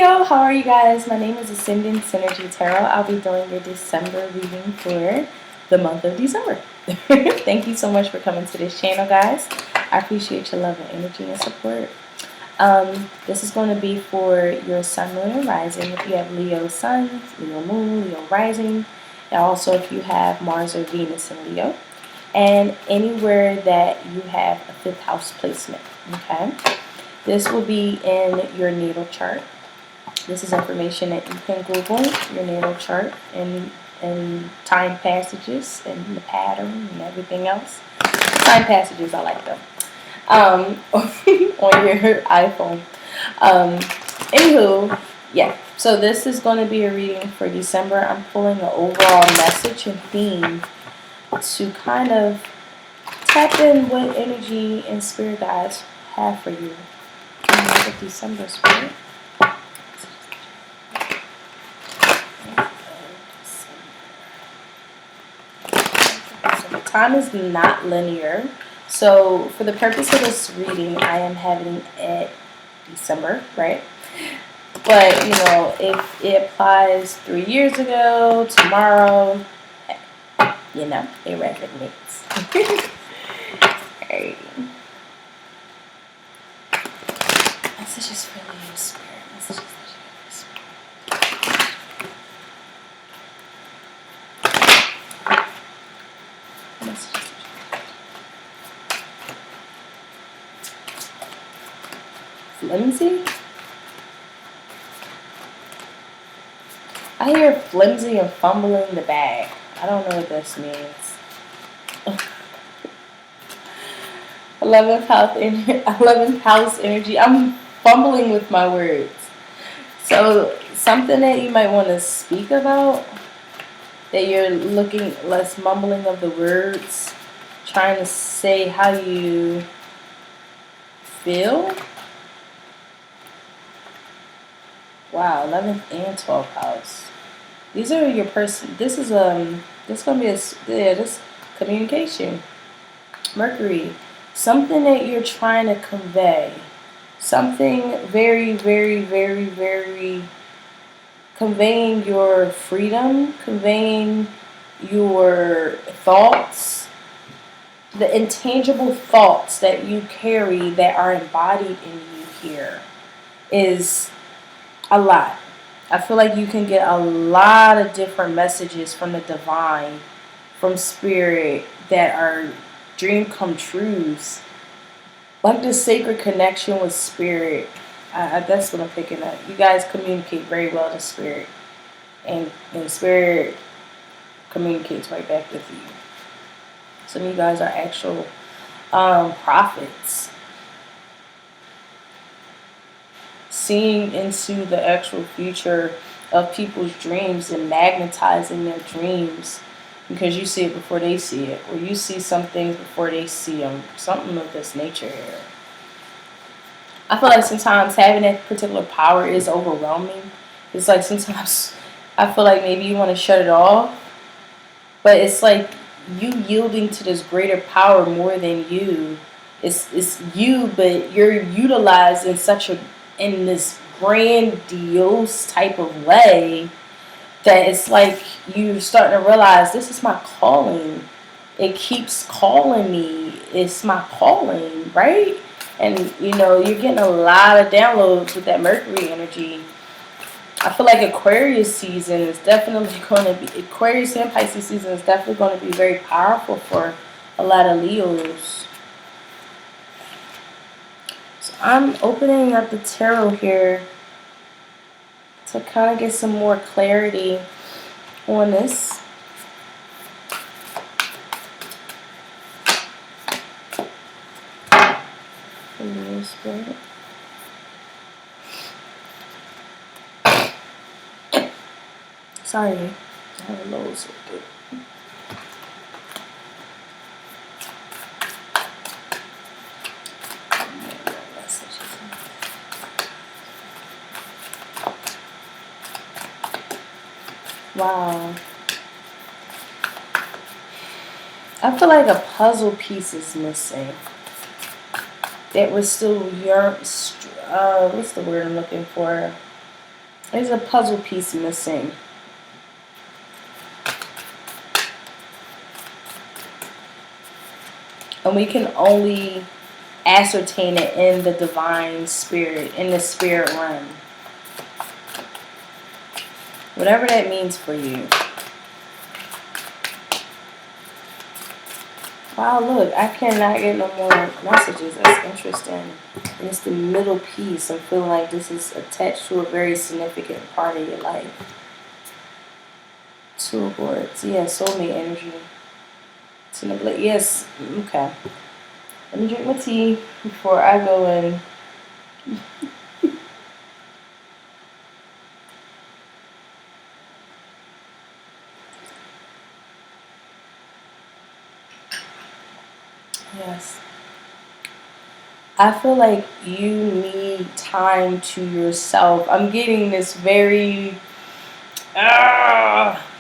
Yo, how are you guys? My name is Ascendant Synergy Tarot. I'll be doing your December reading for the month of December. Thank you so much for coming to this channel, guys. I appreciate your love and energy and support. This is going to be for your sun, moon, and rising. If you have Leo sun, Leo moon, Leo rising, and also if you have Mars or Venus in Leo, and anywhere that you have a fifth house placement. Okay, this will be in your natal chart. This is information that you can Google your natal chart and time passages and the pattern and everything else. Time passages, I like them. On your iPhone. Anywho, yeah. So this is going to be a reading for December. I'm pulling an overall message and theme to kind of tap in what energy and spirit guides have for you in the month of December, spirit. Time is not linear, so for the purpose of this reading, I am having it December, right? But you know, if it applies 3 years ago, tomorrow, you know, it resonates. Alright. Messages for you, spirit. Messages for you, spirit. Flimsy? I hear flimsy and fumbling the bag. I don't know what this means. 11th house energy. I'm fumbling with my words. So something that you might want to speak about, that you're looking less mumbling of the words, trying to say how you feel. Wow, 11th and 12th house. These are your person. This is this gonna be this communication. Mercury, something that you're trying to convey, something very, very, very, very conveying your freedom, conveying your thoughts, the intangible thoughts that you carry that are embodied in you here is a lot. I feel like you can get a lot of different messages from the divine, from spirit, that are dream come trues. Like the sacred connection with spirit. That's what I'm picking up. You guys communicate very well to spirit. And spirit communicates right back with you. Some of you guys are actual prophets. Seeing into the actual future of people's dreams and magnetizing their dreams because you see it before they see it, or you see some things before they see them. Something of this nature here. I feel like sometimes having that particular power is overwhelming. It's like sometimes I feel like maybe you want to shut it off, but it's like you yielding to this greater power more than you. It's you, but you're utilized in this grandiose type of way that it's like you're starting to realize this is my calling. It keeps calling me. It's my calling, right? And you know, you're getting a lot of downloads with that Mercury energy. I feel like Aquarius season is definitely going to be, Aquarius and Pisces season is definitely going to be very powerful for a lot of Leos. I'm opening up the tarot here to kind of get some more clarity on this. Spirit. Sorry, I have a low circuit. Wow. I feel like a puzzle piece is missing. That was still what's the word I'm looking for? There's a puzzle piece missing. And we can only ascertain it in the divine spirit, in the spirit realm. Whatever that means for you. Wow, look, I cannot get no more messages. That's interesting. And it's the middle piece. I'm feeling like this is attached to a very significant part of your life. Two of Swords. Yeah, soulmate energy. Yes, okay. Let me drink my tea before I go in. Yes. I feel like you need time to yourself. I'm getting this very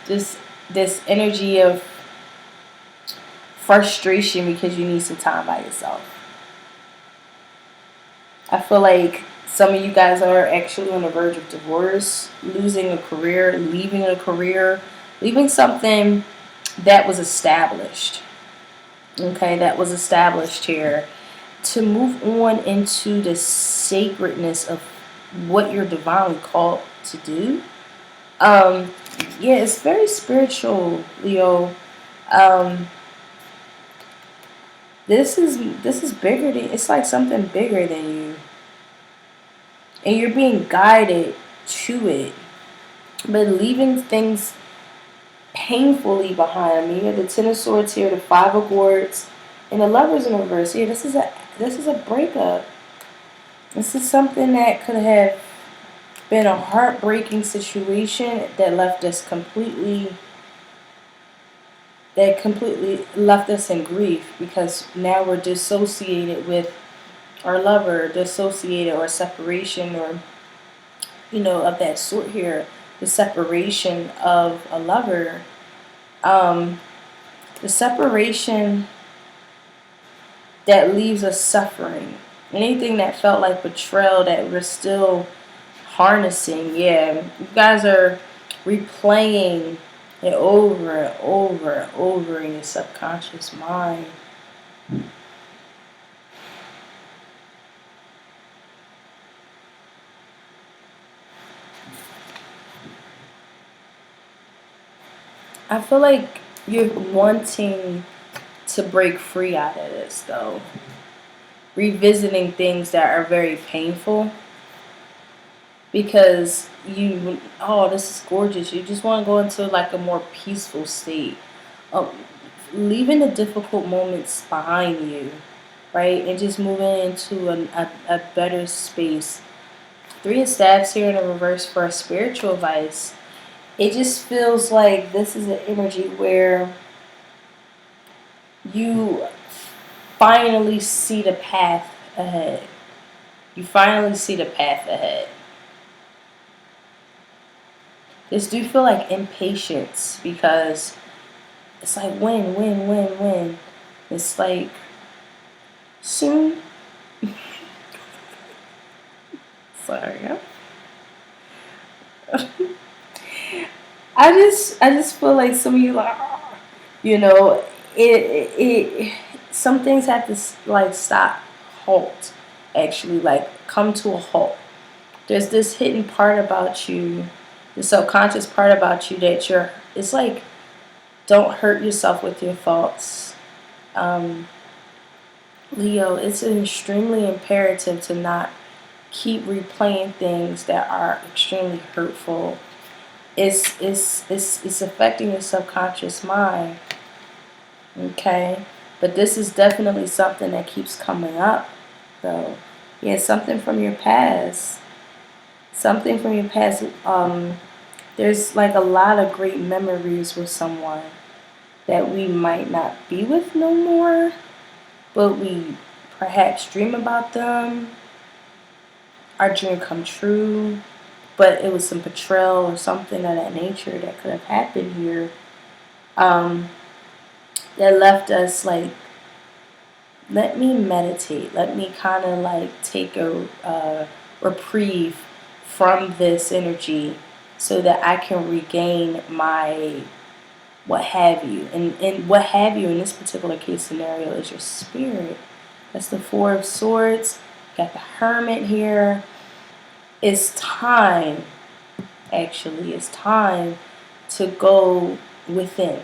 this energy of frustration because you need some time by yourself. I feel like some of you guys are actually on the verge of divorce, losing a career, leaving something that was established. Okay, that was established here. To move on into the sacredness of what you're divinely called to do. Um, yeah, it's very spiritual, Leo. Um, this is bigger than it's like something bigger than you, and you're being guided to it, but leaving things painfully behind. I mean, you have the Ten of Swords here, the Five of Swords, and the Lovers in reverse. Yeah, this is a breakup. This is something that could have been a heartbreaking situation that completely left us in grief because now we're dissociated with our lover, dissociated or separation or of that sort here, the separation of a lover, um, the separation that leaves us suffering. Anything that felt like betrayal that we're still harnessing. Yeah, you guys are replaying it over and over and over in your subconscious mind. I feel like you're wanting to break free out of this, though. Revisiting things that are very painful because this is gorgeous. You just want to go into like a more peaceful state. Um, Leaving the difficult moments behind you, right? And just moving into a better space. Three of Staves here in the reverse for a spiritual advice. It just feels like this is an energy where you finally see the path ahead. You finally see the path ahead. This do feel like impatience because it's like when. It's like soon. Sorry. I just feel like some of you like, you know, it some things have to like stop, halt, actually like come to a halt. There's this hidden part about you, the subconscious part about you that it's like, don't hurt yourself with your thoughts. Um, Leo, it's extremely imperative to not keep replaying things that are extremely hurtful. It's affecting your subconscious mind. Okay, but this is definitely something that keeps coming up, though. Yeah, something from your past. Something from your past. There's like a lot of great memories with someone that we might not be with no more, but we perhaps dream about them. Our dream come true, but it was some betrayal or something of that nature that could have happened here. Um, that left us like, let me meditate. Let me kind of like take a reprieve from this energy so that I can regain my what have you. And what have you in this particular case scenario is your spirit. That's the Four of Swords. Got the Hermit here. It's time, actually, it's time to go within.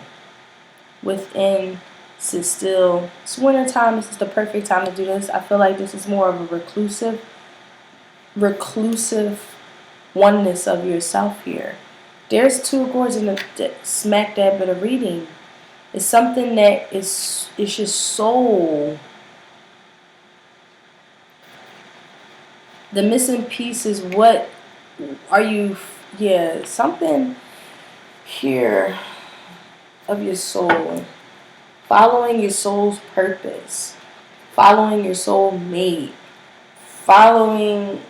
Within, sit still. It's winter time. This is the perfect time to do this. I feel like this is more of a reclusive oneness of yourself here. There's two of course in the smack dab bit of reading. It's something that is it's your soul. The missing piece is what are you, yeah, something here of your soul. Following your soul's purpose. Following your soul mate. Following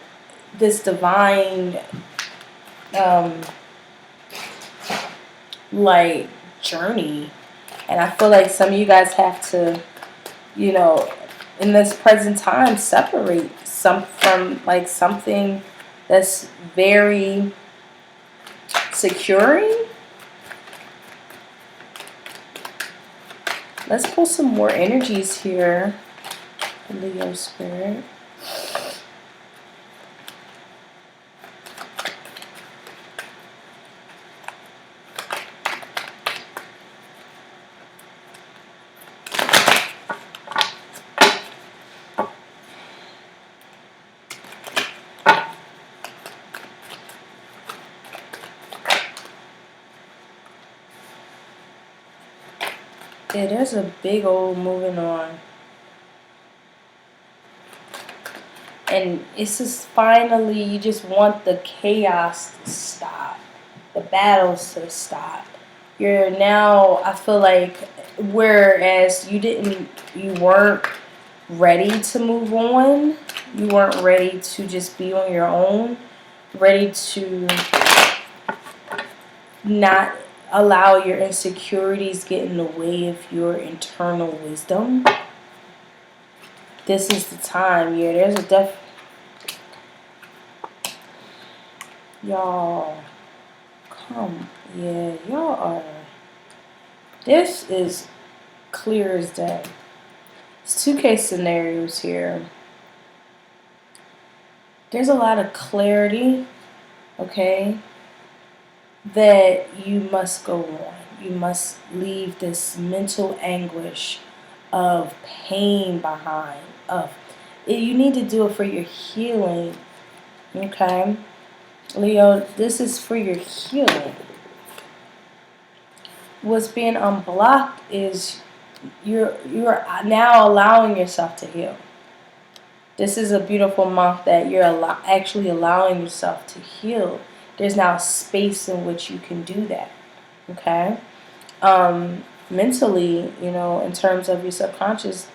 this divine like journey. And I feel like some of you guys have to, in this present time, separate some from like something that's very securing. Let's pull some more energies here, Leo spirit. Yeah, there's a big old moving on. And it's just finally, you just want the chaos to stop. The battles to stop. You're now, I feel like, whereas you weren't ready to move on. You weren't ready to just be on your own. Ready to not allow your insecurities get in the way of your internal wisdom. This is the time. Yeah, there's a y'all, come. Yeah, y'all are. This is clear as day. It's two case scenarios here. There's a lot of clarity, okay, that you must go on. You must leave this mental anguish of pain behind. You need to do it for your healing, okay? Leo, this is for your healing. What's being unblocked is you're now allowing yourself to heal. This is a beautiful month that you're actually allowing yourself to heal. There's now space in which you can do that. Okay? Mentally, in terms of your subconscious,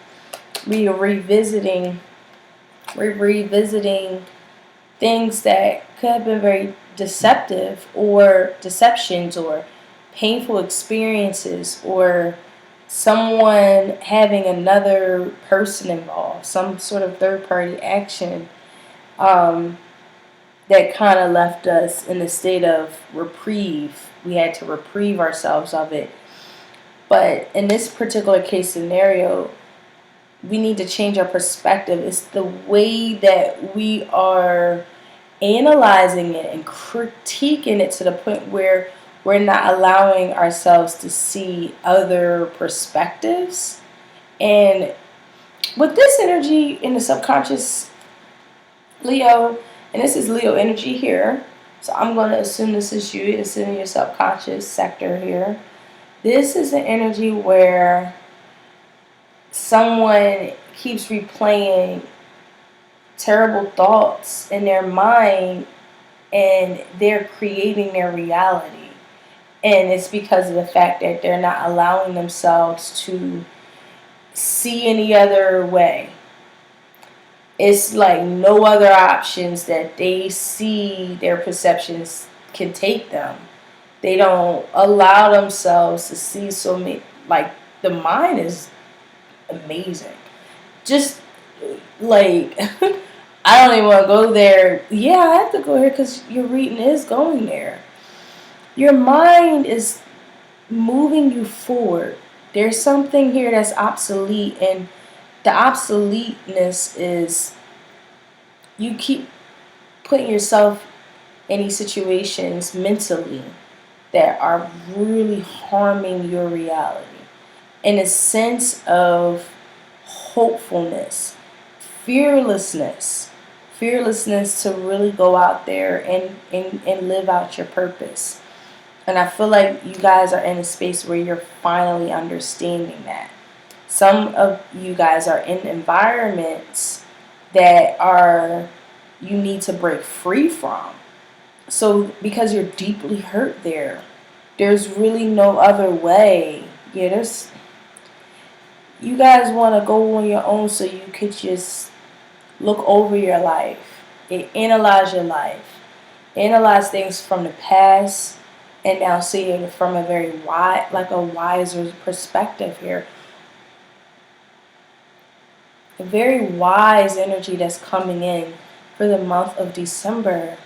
we're revisiting things that could have been very deceptive, or deceptions, or painful experiences, or someone having another person involved, some sort of third-party action that kind of left us in a state of reprieve. We had to reprieve ourselves of it. But in this particular case scenario, we need to change our perspective. It's the way that we are analyzing it and critiquing it to the point where we're not allowing ourselves to see other perspectives. And with this energy in the subconscious, Leo, and this is Leo energy here, so I'm going to assume this is you. It's in your subconscious sector here. This is an energy where someone keeps replaying terrible thoughts in their mind, and they're creating their reality. And it's because of the fact that they're not allowing themselves to see any other way. It's like no other options that they see their perceptions can take them. They don't allow themselves to see so many, like, the mind is amazing. Just like, I don't even want to go there. Yeah, I have to go here because your reading is going there. Your mind is moving you forward. There's something here that's obsolete, and the obsoleteness is you keep putting yourself in these situations mentally that are really harming your reality. In a sense of hopefulness, fearlessness, fearlessness to really go out there and live out your purpose. And I feel like you guys are in a space where you're finally understanding that. Some of you guys are in environments that are you need to break free from. So because you're deeply hurt there's really no other way. Yeah, there's you guys want to go on your own so you could just look over your life and analyze your life. Analyze things from the past and now see it from a very wide, like a wiser perspective here. A very wise energy that's coming in for the month of December.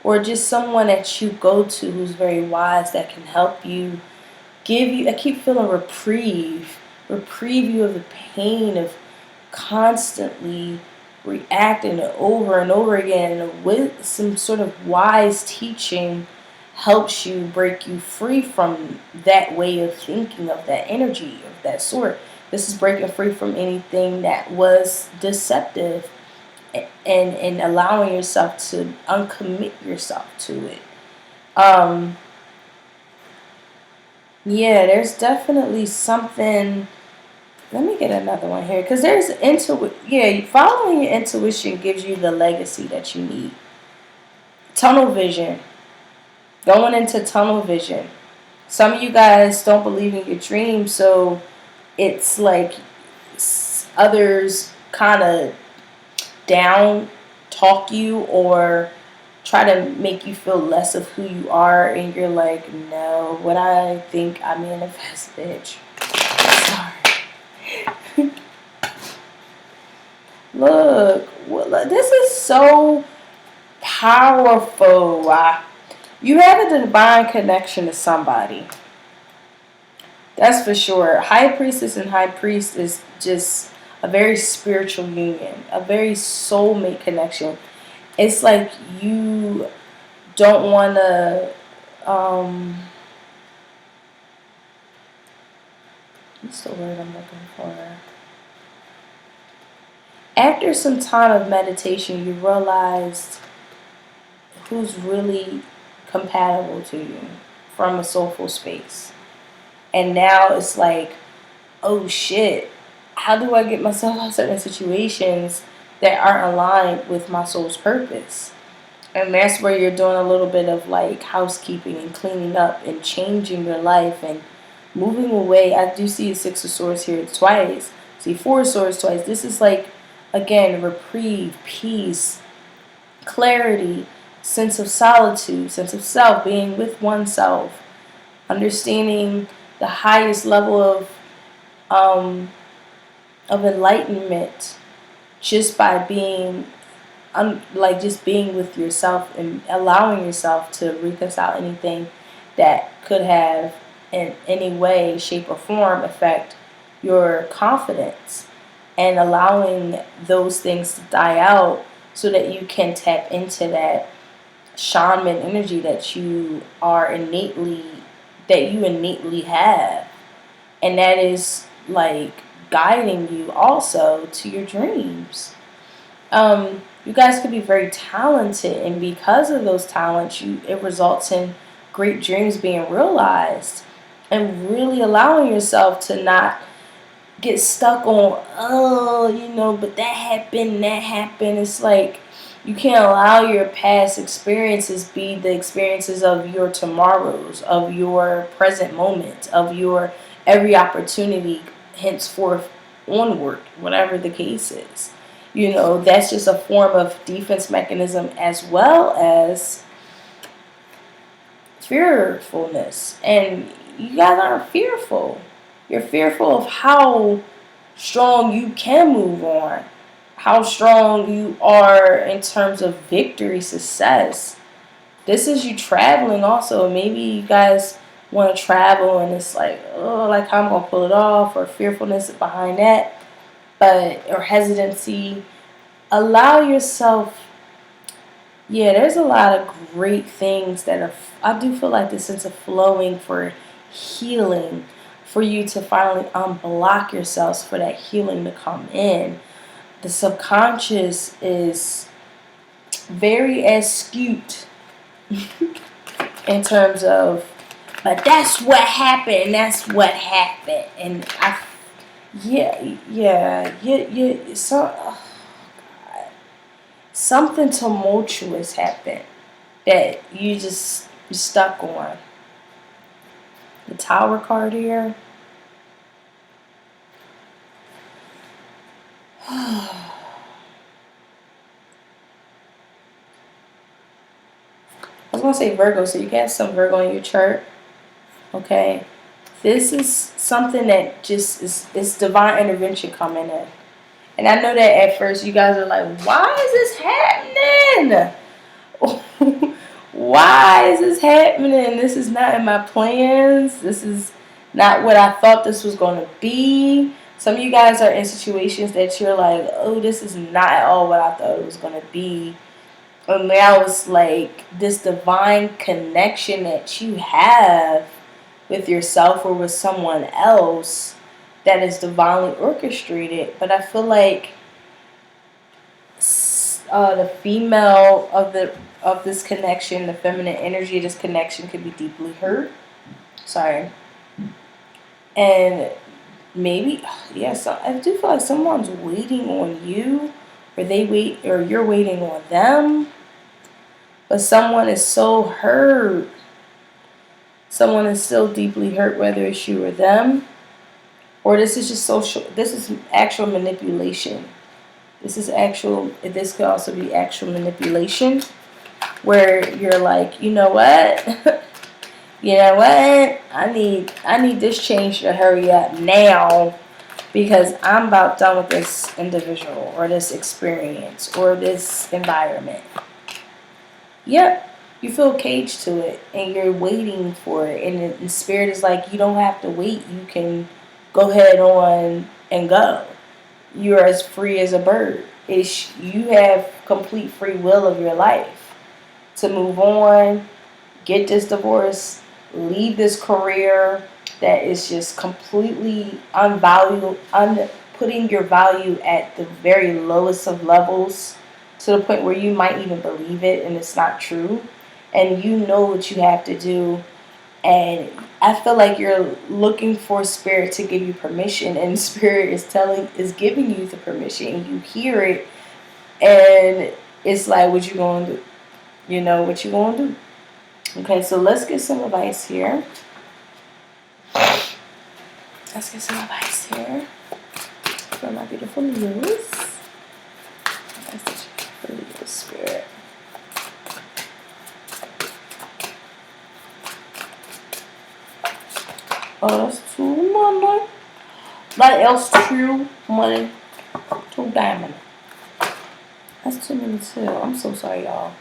Or just someone that you go to who's very wise that can help you, give you, I keep feeling reprieve you of the pain of constantly reacting over and over again. And with some sort of wise teaching helps you break you free from that way of thinking, of that energy, of that sort. This is breaking free from anything that was deceptive and allowing yourself to uncommit yourself to it. Yeah, there's definitely something. Let me get another one here because there's yeah, following your intuition gives you the legacy that you need. Tunnel vision. Going into tunnel vision. Some of you guys don't believe in your dreams, so it's like others kind of down talk you or try to make you feel less of who you are, and you're like, no, what I think I manifest, bitch. Sorry. Look, this is so powerful. You have a divine connection to somebody. That's for sure. High priestess and high priest is just a very spiritual union, a very soulmate connection. It's like you don't want to, what's the word I'm looking for? After some time of meditation, you realized who's really compatible to you from a soulful space. And now it's like, oh shit, how do I get myself out of certain situations that aren't aligned with my soul's purpose? And that's where you're doing a little bit of like housekeeping and cleaning up and changing your life and moving away. I do see a Six of Swords here twice. See Four of Swords twice. This is like, again, reprieve, peace, clarity, sense of solitude, sense of self, being with oneself, understanding the highest level of enlightenment just by being just being with yourself and allowing yourself to reconcile anything that could have in any way, shape, or form affect your confidence, and allowing those things to die out so that you can tap into that shaman energy that you innately have, and that is like guiding you also to your dreams. You guys could be very talented, and because of those talents, it results in great dreams being realized, and really allowing yourself to not get stuck on, but that happened. It's like you can't allow your past experiences be the experiences of your tomorrows, of your present moment, of your every opportunity henceforth onward, whatever the case is. That's just a form of defense mechanism as well as fearfulness. And you guys aren't fearful. You're fearful of how strong you can move on. how strong you are in terms of victory, success. This is you traveling also. Maybe you guys want to travel and it's like, oh, like how I'm going to pull it off, or fearfulness behind that, or hesitancy. Allow yourself. Yeah, there's a lot of great things that are. I do feel like the sense of flowing for healing, for you to finally unblock yourselves for that healing to come in. The subconscious is very astute in terms of, but that's what happened. That's what happened, and yeah. Something tumultuous happened that you're stuck on. The Tower card here. I was gonna say Virgo, so you got some Virgo in your chart. Okay, this is something that just is divine intervention coming in. And I know that at first you guys are like, why is this happening? Why is this happening? This is not in my plans. This is not what I thought this was going to be. Some of you guys are in situations that you're like, oh, this is not at all what I thought it was going to be. And now it's like this divine connection that you have with yourself or with someone else that is divinely orchestrated. But I feel like the female of this connection, the feminine energy of this connection, could be deeply hurt. Sorry. And maybe, so I do feel like someone's waiting on you, or you're waiting on them. But someone is so hurt. Someone is still deeply hurt, whether it's you or them. Or this is just this is actual manipulation. This could also be actual manipulation, where you're like, you know what? I need this change to hurry up now, because I'm about done with this individual or this experience or this environment. Yep, you feel caged to it and you're waiting for it, and the spirit is like, you don't have to wait. You can go ahead on and go. You're as free as a bird. You have complete free will of your life to move on, get this divorce, leave this career that is just completely putting your value at the very lowest of levels, to the point where you might even believe it and it's not true. And you know what you have to do. And I feel like you're looking for spirit to give you permission, and spirit is giving you the permission, and you hear it, and it's like, what you gonna do? You know what you gonna do. Okay, so let's get some advice here. For my beautiful Lewis. For the spirit. Oh, that's too money. That else too money. Too diamond. That's too many too. I'm so sorry, y'all.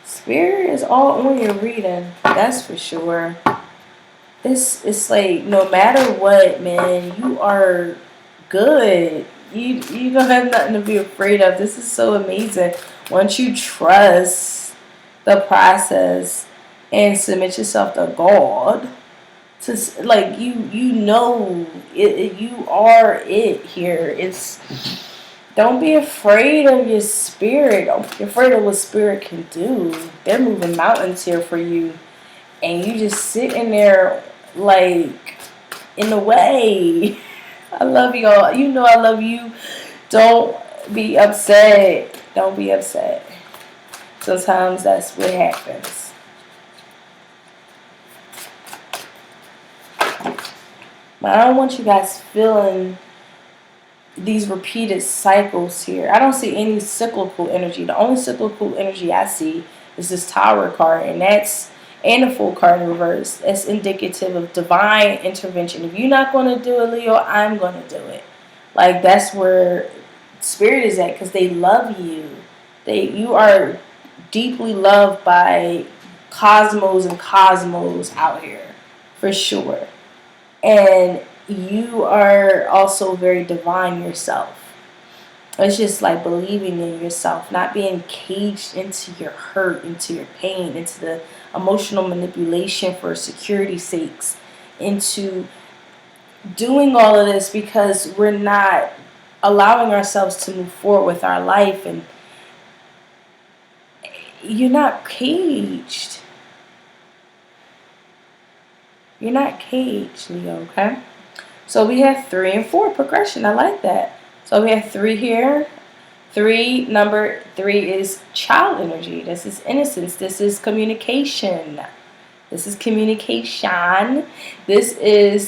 Spirit is all on your reading. That's for sure. It's like, no matter what, man, you are good. You don't have nothing to be afraid of. This is so amazing. Once you trust the process and submit yourself to God, to like you know it, you are it here. Don't be afraid of your spirit. Don't be afraid of what spirit can do. They're moving mountains here for you, and you just sitting there like in the way. I love y'all. You know I love you. Don't be upset. Don't be upset. Sometimes that's what happens. But I don't want you guys feeling these repeated cycles here. I don't see any cyclical energy. The only cyclical energy I see is this Tower card, and the Full card in reverse. That's indicative of divine intervention. If you're not going to do it, Leo, I'm going to do it. Like, that's where Spirit is at, because they love you. You are deeply loved by cosmos and cosmos out here, for sure. And you are also very divine yourself. It's just like believing in yourself, not being caged into your hurt, into your pain, into the emotional manipulation for security sakes, into doing all of this because we're not allowing ourselves to move forward with our life. And you're not caged. You're not caged, Leo, okay? So we have 3 and 4 progression. I like that. So we have 3 here. Number 3 is child energy. This is innocence. This is communication. This is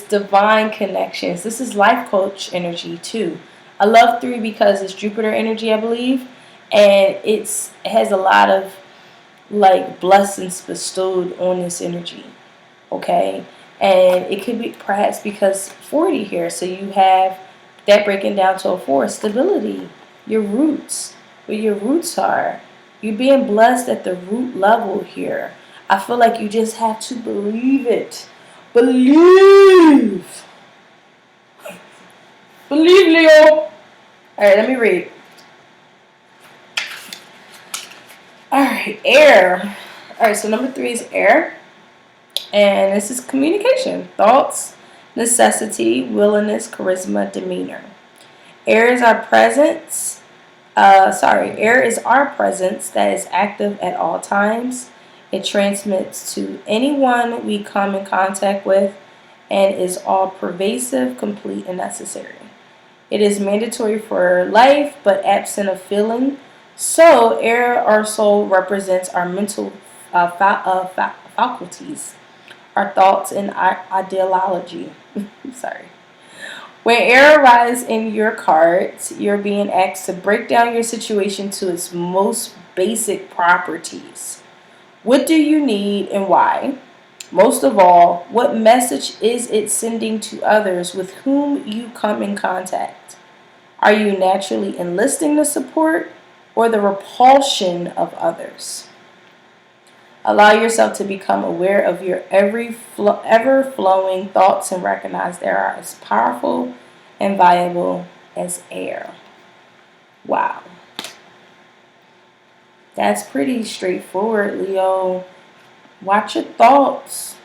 divine connections. This is life coach energy too. I love 3 because it's Jupiter energy, I believe, and it has a lot of like blessings bestowed on this energy. Okay, and it could be perhaps because 40 here, so you have that breaking down to a 4, stability, your roots, where your roots are. You're being blessed at the root level here. I feel like you just have to believe it. Believe. Believe, Leo. All right, let me read. All right, air. All right, so number 3 is air. And this is communication, thoughts, necessity, willingness, charisma, demeanor. Air is our presence. Air is our presence that is active at all times. It transmits to anyone we come in contact with and is all pervasive, complete, and necessary. It is mandatory for life, but absent of feeling. So, air, our soul, represents our mental faculties, our thoughts, and our ideology. Sorry. When air arises in your cards, you're being asked to break down your situation to its most basic properties. What do you need and why? Most of all, what message is it sending to others with whom you come in contact? Are you naturally enlisting the support or the repulsion of others? Allow yourself to become aware of your ever-flowing thoughts and recognize they are as powerful and valuable as air. Wow. That's pretty straightforward, Leo. Watch your thoughts.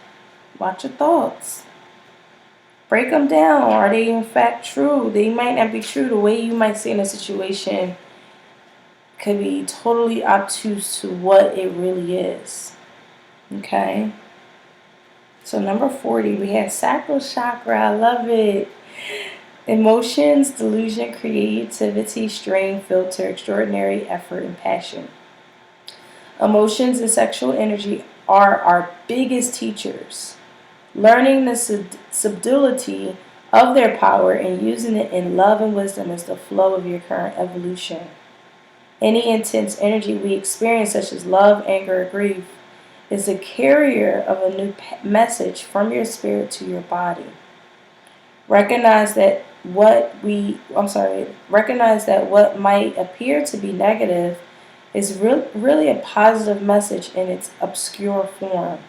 Watch your thoughts. Break them down. Are they in fact true? They might not be true. The way you might see in a situation could be totally obtuse to what it really is. Okay? So number 40, we have sacral chakra. I love it. Emotions, delusion, creativity, strain, filter, extraordinary effort, and passion. Emotions and sexual energy are our biggest teachers. Learning the subtlety of their power and using it in love and wisdom is the flow of your current evolution. Any intense energy we experience, such as love, anger, or grief, is a carrier of a new message from your spirit to your body. Recognize that what might appear to be negative is really a positive message in its obscure form.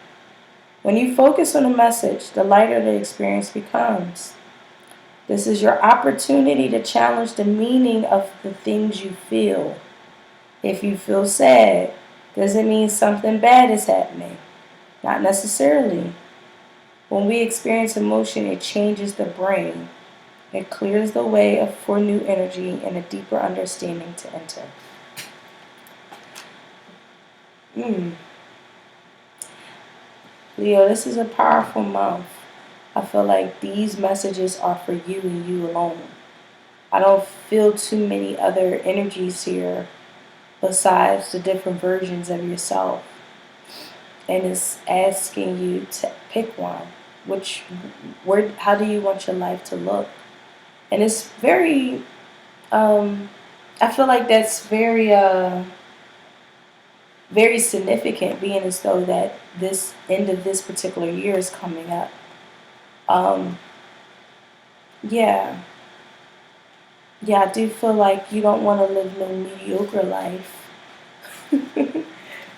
When you focus on a message, the lighter the experience becomes. This is your opportunity to challenge the meaning of the things you feel. If you feel sad, does it mean something bad is happening? Not necessarily. When we experience emotion, it changes the brain. It clears the way for new energy and a deeper understanding to enter. Leo, this is a powerful month. I feel like these messages are for you and you alone. I don't feel too many other energies here besides the different versions of yourself. And it's asking you to pick one. How do you want your life to look? And it's very, I feel like that's very, very significant, being as though that this end of this particular year is coming up. Yeah. Yeah, I do feel like you don't want to live no mediocre life.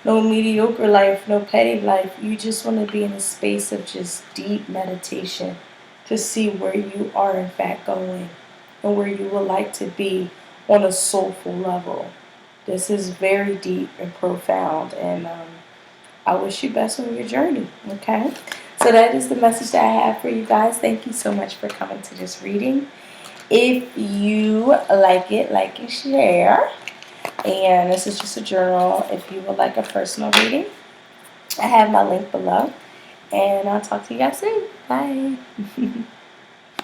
No mediocre life, no petty life. You just want to be in a space of just deep meditation to see where you are, in fact, going and where you would like to be on a soulful level. This is very deep and profound, and I wish you best on your journey, okay? So that is the message that I have for you guys. Thank you so much for coming to this reading. If you like and share. And this is just a journal. If you would like a personal reading, I have my link below. And I'll talk to you guys soon. Bye.